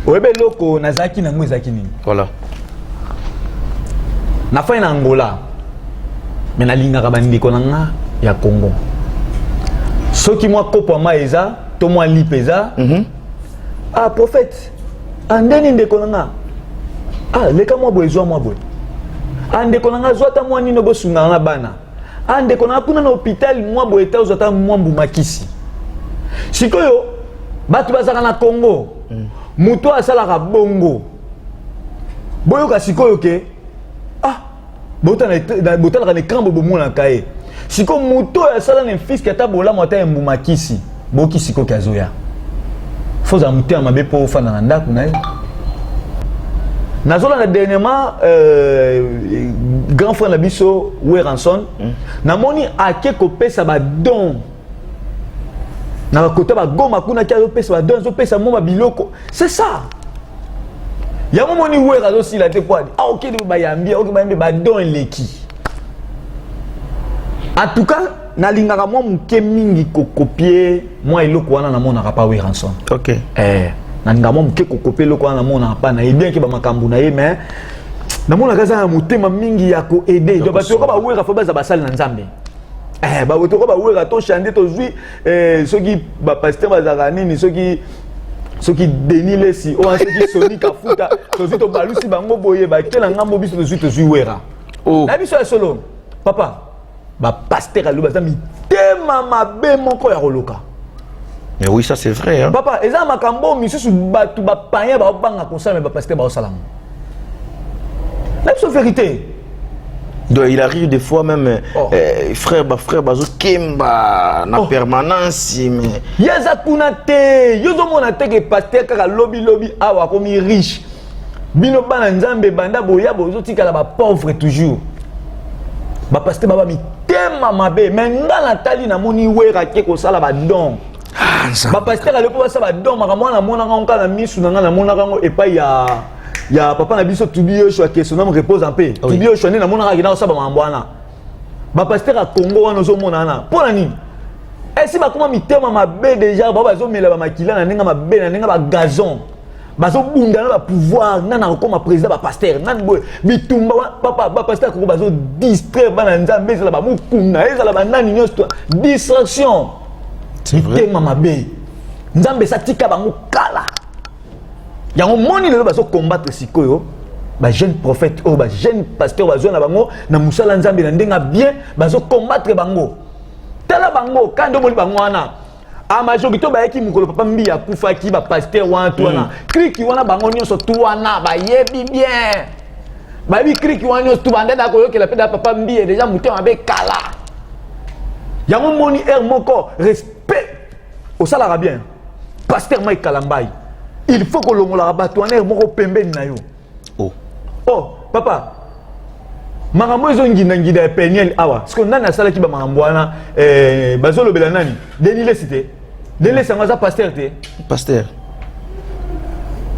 oyebe loko nazaki na ngwe zaki nini Voilà. na fa na Angola mais na lingaka bandiko na nga ya Congo soki mwa kopo ma eza to mwa lipeza prophète andeni ndeko na nga leka mwa boye zwa mwa boye andeko na nga zwata mwa nino bosunga na bana andeko na kuna na hôpital mwa boye ta zwata mwa mbumakisi sikoyo batu bazaka na Congo muto asalaka bongo boyoka sikoyo ke botalaka na ekran bomonaka ye siko moto oyo asala na fiske ata bolamu ata embumakisi boki sikoki azoya foza motema mabe mpo ofanda na ndako na ye nazolanda dernièrement grand frère na biso Weranson namoni ake kopesa badon na bakota bagoma kuna ki azopesa badon azopesa mo babiloko c'est ça ya moni wera zo sila te quoi ah ok de bayambi ok bayambi ba don leki en tout cas na lingaka moi muke mingi ko copier moi eloko wana na mona pa wera ensemble OK na lingaka moi muke ko copier eloko wana na mona pa na bien ke ba makambu na ye mais na mona kaza na mutema mingi ya ko aider donc ba to ba wera fa ba za basali na nzambe ba to ko ba wera to chanter to zui soki ba pasteur ba za nini soki Denis Lesi o soki Sonic afuta to zui to balusi bango boye ba kela ngambo biso to zui wera na biso ya solo papa ba pasteur a loba mi tema mabe moko ya koloka. Mais oui, ça c'est vrai hein. Papa, eza makambo misusu batu ba panya ba banga konsa mais ba pasteur ba salam. La vérité. Donc il arrive des fois même frère bazo kemba na permanence mais yeza kuna te yozo mona te ke pasteur kaka lobby awa komi riche. Bino bana nzambe banda boya bozo tikala ba pauvre toujours. Ba pasteur baba mi tema mabe mais ngala tali na moni wera ke ko sala ba don. Ba pasteur ale po sa ba don makamwa na mona ngaka na misu na ngana mona kango epai ya papa na biso tubio cho ke son homme repose en paix. Tubio cho na mona ka na sa ba mambwana. Ba pasteur a Congo wana zo mona na. Pona nini? Esi ba kuma mi tema mabe déjà ba zo mela ba makila na ninga mabe na ninga ba gazon. Bazo bunda na ba pouvoir na comme président ba pasteur nan boy bitumba papa ba pasteur ko bazo distraire bana nzambe za ba mukuna ezala ba nani nyosto distraction c'est vrai mama be nzambe satika bango kala yango moni le bazo combattre sikoyo ba jeune prophète o ba jeune pasteur bazo na bango na musala nzambe na ndenga bien bazo combattre bango tala bango kando moli bango wana a majorité ba yeki mukolo papa mbi akufa ki ba pasteur wana twana kriki wana bango nyonso twana ba yebi bien ba bi kriki wana nyonso tu banda da ko yokela pe da papa mbi déjà muté mabe kala yango moni moko respect au sala bien pasteur Mike Kalambai il faut que longola batwana moko pembeni na yo oh papa makambo ezo ngida ya peniel awa parce que nani asala ki ba makambo wana bazolo bela nani Denis Lesite Denis Lesite ngaza pasteur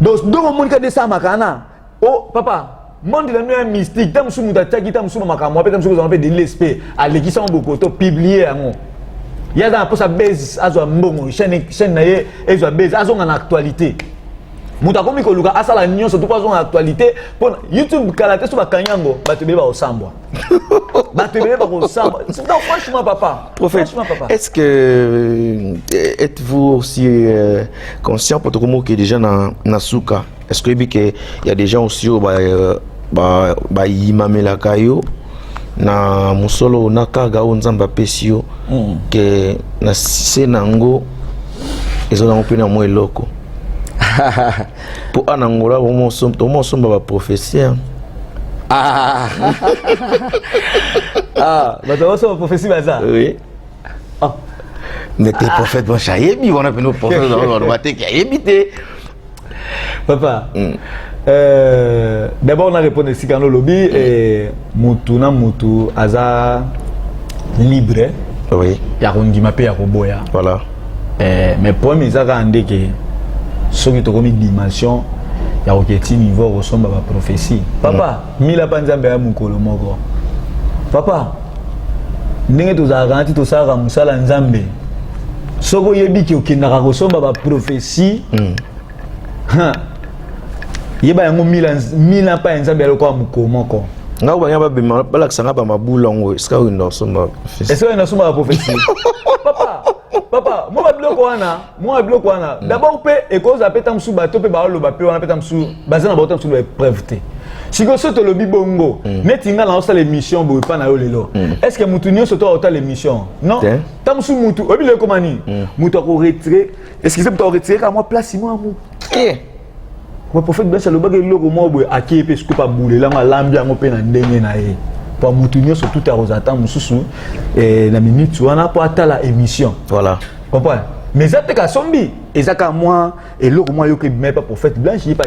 donc monika de ça makana oh papa monde la nuit mystique tam sumu ta taki tam sumu makambo apeta musu ko Denis Lesite alekisa mboko to publier yango ya da pour sa base azo mbongo chaîne na ye ezo base azo na actualité muta komi ko luka asala nyonso to pazo na actualité pour YouTube kalate so bakanyango batebe ba osambwa batebe ba osambwa non franchement papa est-ce que êtes-vous aussi conscient pour tout qui est déjà na suka est-ce que il y a des gens aussi ba yimamela kayo na musolo na kaga onzamba pesio que na senango ezona ngopena mo eloko pour anangola au somba ba prophétie bah toi ça prophétie baza oui mais tes prophètes vont chayebi on a nos prophètes on va te habiter papa d'abord on a répondu si quand le lobby et mutu na mutu aza libre oui ya kongima pe ya koboya voilà mais pour mes azaka andeke soki to komi dimension ya oketi niveau ressemble ba prophétie papa mila panzambe ya mukolo moko papa ndenge to za garanti to sara musala nzambe soko yebi ki okendaka kosomba ba prophétie yeba yango mila pa nzambe aloko ya mukolo moko nga ba yaba bima balakisanga ba mabulongo eska uno somba prophétie eska uno somba prophétie papa moi biloko wana d'abord pe ekoza peta msu bato pe ba loba pe wana peta msu bazana ba msu ba preuve siko soto lobi bongo netinga na osala émission bo pa na yo lelo est-ce que mutu nyo soto ota l'émission non tamsu mutu obile komani mutu ko retirer est-ce que c'est pour retirer ka moi place moi amu ko prophète bien salo bagay loko mo bo aki pe scoop a boule la ma lambi ngo pe na ndenge na ye pour mutu nyo soto ta rozata mususu na minute wana po atala émission voilà comprends mais ça te ka sombi et ça ka moi et loko moi yo ke mais pas prophète blanche il pas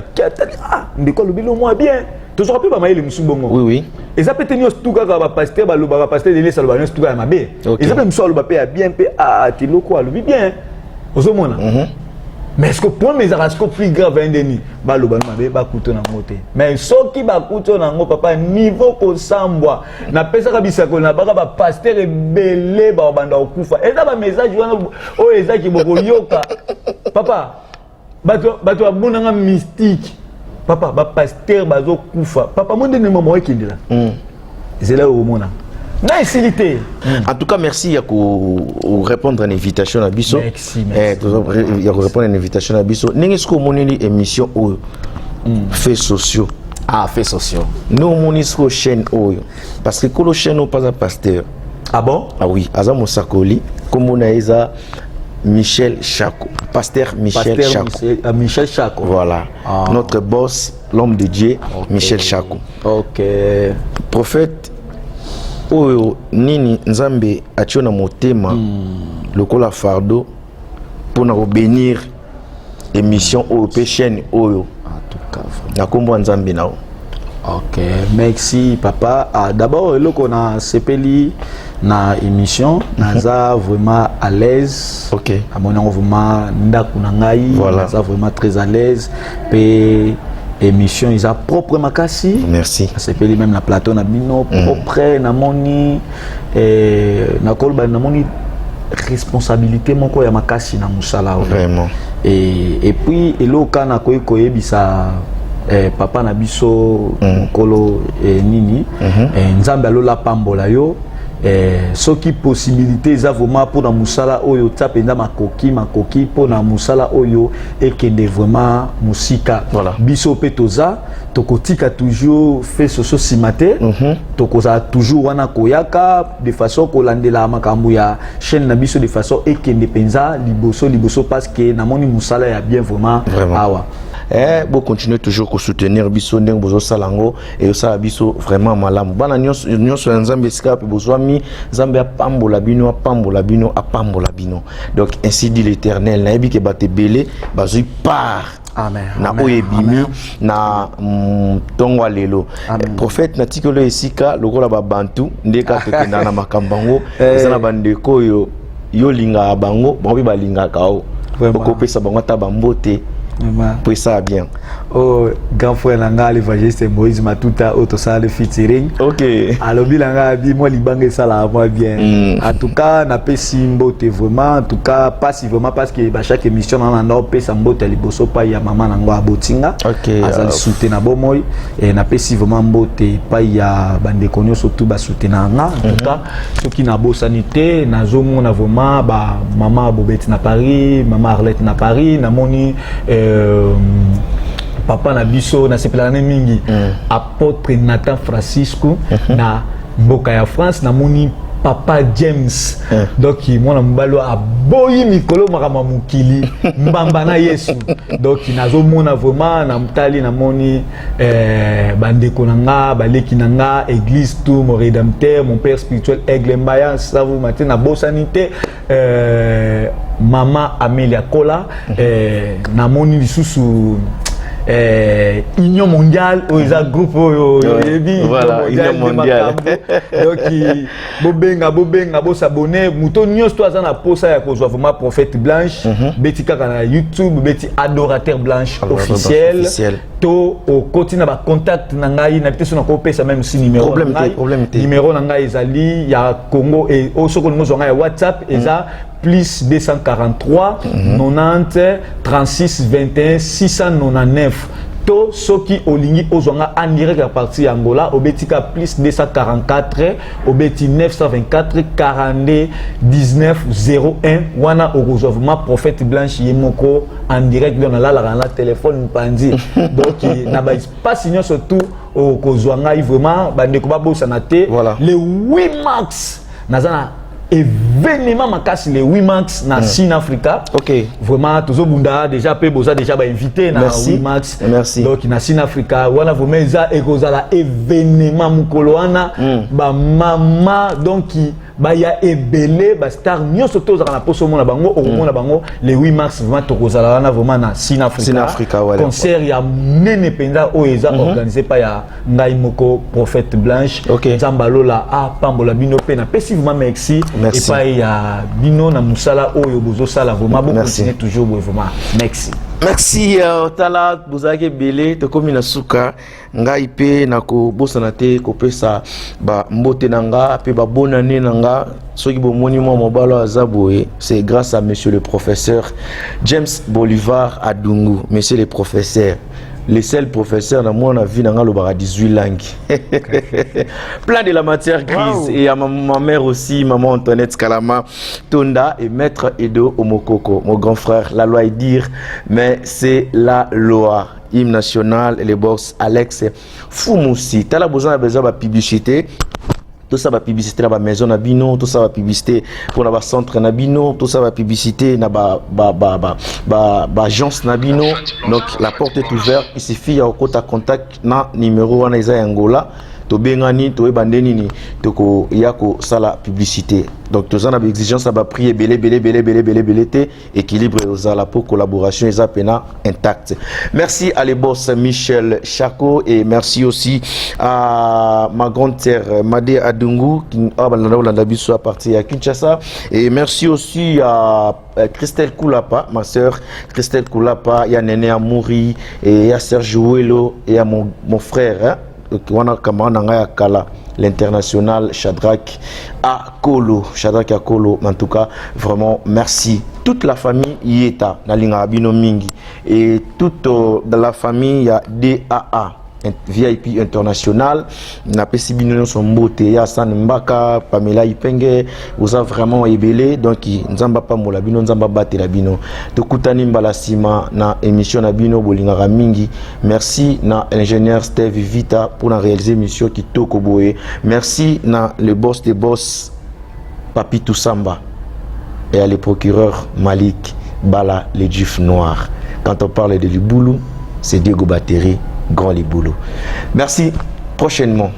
ndeko lo bilo moi bien to so pe ba maile musubongo oui et ça peut tenir tout ka ba pasteur ba lo ba pasteur de l'Église ba tout ka ma be et ça peut muso lo ba pe bien pe a ti loko lo bien ozomona mais est-ce que pour mes arasco plus grave indeni baloba mabe ba kuto na ngote mais soki ba kuto na ngo papa niveau ko sambwa na pesa kabisa ko na baka ba pasteur ebele ba banda okufa eza ba message wana o eza ki boko yoka papa bato abunanga mystique papa ba pasteur bazo kufa papa monde ne momo ekindela c'est là où mona na isilité. En tout cas, merci pour répondre à l'invitation à Bisso. Merci. Répondre à l'invitation à Bisso. N'est-ce qu'on a une émission où faits sociaux. Ah, faits sociaux. Nous, on a une chaîne où parce que quand la chaîne n'est pas un pasteur. Ah bon? Ah oui, Azam Sakoli, comme on a Michel Chako, pasteur Michel Chako. Michel Chako. Voilà. Ah. Notre boss, l'homme de Dieu, okay. Michel Chako. Ok. Prophète. Oyo nini nzambe ationa motema lokola fardo pour na bénir émission oyo pe chaîne oyo en tout cas na kombo nzambe nao. Ok, merci papa. D'abord eloko na sepeli na émission naza vraiment à l'aise. Ok. Amona vraiment ndaku na ngai voilà. Naza vraiment très à l'aise pe émission ils a propre makasi. Merci. C'est même la plateau na bino propre na moni na kolba na moni responsabilité moko ya makasi na musala vraiment. Et puis eloka na koyebisa papa na biso kolo nini nzambe alola pambola yo soki possibilité eza vraiment pour na musala oyo tapenda makoki pour na musala oyo ekende vraiment musika voilà. Biso petoza tokotika toujours fait soso simate tokoza toujours wana koyaka de façon kolandela makambo ya chaîne na biso de façon ekende penza liboso parce que na moni musala ya bien vraiment awa. Bon continuer toujours à soutenir biso ndeng bozo salango et osala biso vraiment malamu bana nyonso ya nzambe esika pe bozwami nzambe apambola bino donc ainsi dit l'Éternel na yebi ke bate belé bazui part amen na oyebimi na tongo lelo prophète na tikolo esika lokola ba bantu ndeka tokenda na makambango ezana bandeko yo linga bango bango balinga kao okopesa bango ta bambote. Puis ça bien. Oh, grand frère Nanga, l'évangéliste Moïse Matuta, Autosa, le featuring. Ok. Alors, Bilanga dit, moi, l'Ibangue, ça là, moi bien. En tout cas, n'a pas si mbote vraiment. En tout cas, pas si vraiment parce que chaque émission, on a un peu ça mbote, les bosso pas, il y a maman Nanga Botinga. Ok. Azal soutenir bomoy. Et n'a pas si vraiment mbote, pas il y a bande connu surtout bas soutenir Nanga. En tout cas, ceux qui n'a beau sanité, n'a zomo n'a vraiment, bah, maman Bobette na Paris, maman Arlette na Paris, n'a moni. Papa na biso na sepelane mingi apôtre Nathan Francisco na mboka ya France na moni papa James donc mwana mbalo aboyi mikolo makama mukili mbamba na Yesu donc nazo mona vraiment na mtali na moni bandeko nanga baleki nanga église tout mon rédempteur mon père spirituel Aigle Mbaya ça vous matin na bosanité maman Amélia Kola na moni lisusu Union mondiale oza groupe voilà Union mondiale donc bobenga bo s'abonner muto nyos to azana posa ya kozwa vraiment prophète blanche beti kaka na YouTube beti adorateur blanche officiel to au continue ba contact na ngai na biso na ko pesa même si numéro numéro na ngai ezali ya Congo et au soko mo ngai WhatsApp eza plus 243 90 36 21 699 to soki olingi ozonga en direct à partir Angola obetika plus 244 obeti 924 42 19 01 wana okozovement prophète blanche yemoko en direct dans la téléphone pandi donc na ba espace surtout okozwanga vraiment bandeko babosana te le 8 max nazana événement makasi le 8 max na Sine Africa. Ok. Vraiment tozo bunda déjà pe boza déjà ba invité na 8 max. Merci. Donc na Sine Africa wana vraiment za ekozala événement mukolo wana ba mama donc ba ya ebele ba star nyoso toza na poso mona bango au bango le 8 mars vraiment tokozala na vraiment na Sinafrica concert ya nene penda o eza organisé pa ya ngai moko Prophète Blanche Nzambalola a pambola bino pe na pesi vraiment merci et pa ya bino na musala oyo bozo sala vraiment bon continuer toujours vraiment merci tala bozaki belé to komi na suka ngai pe na ko bosana te ko pesa ba mbote nanga pe ba bonane nanga soki bo moni mo mobalo azaboe c'est grâce à monsieur le professeur James Bolivar Adungu monsieur le professeur le seul professeur dans mon vie dans le 18 langues. Plein de la matière grise. Et à ma mère aussi, maman Antoinette Kalama Tonda et maître Edo Omokoko, mon grand frère. La loi est dire, mais c'est la loi. Hymne national et les boss Alex Foumoussi. Tu as besoin de publicité. Tout ça va publicité dans la maison Nabino, tout ça va publicité pour la centre Nabino, tout ça va publicité dans la agence Nabino. Donc la porte est ouverte. Il suffit à contact na numéro en Angola. To bengani to ebandeni ni to ko yako sala publicité. Donc tous en a exigence ça va prier belé équilibre aux la pour collaboration et pena intact. Merci à les boss Michel Chako et merci aussi à ma grande sœur Madé Adungu qui a parti à Kinshasa et merci aussi à Christelle Koulapa, ma sœur Christelle Koulapa, il y a Néné Amouri et il y a Serge Ouelo et à mon frère l'international Shadrach Akolo. Shadrach Akolo, en tout cas, vraiment merci. Toute la famille Yeta, Nalinga Abino Mingi, et toute dans la famille, il y a DAA. VIP international, na pesibino son beauté, ya San Mbaka, Pamela Ipenge, vous avez vraiment ébélé, donc nzamba pa mola bino, nzamba bate la bino. Tokutani mbala sima na émission na bino bolingara mingi. Merci na l'ingénieur Steve Vita pour la réaliser émission qui toko boé. Merci na le boss des boss Papi Toussamba et à le procureur Malik Bala le Juif noir. Quand on parle de Liboulou, c'est Diego Bateri. Grand Liboulou. Merci. Prochainement.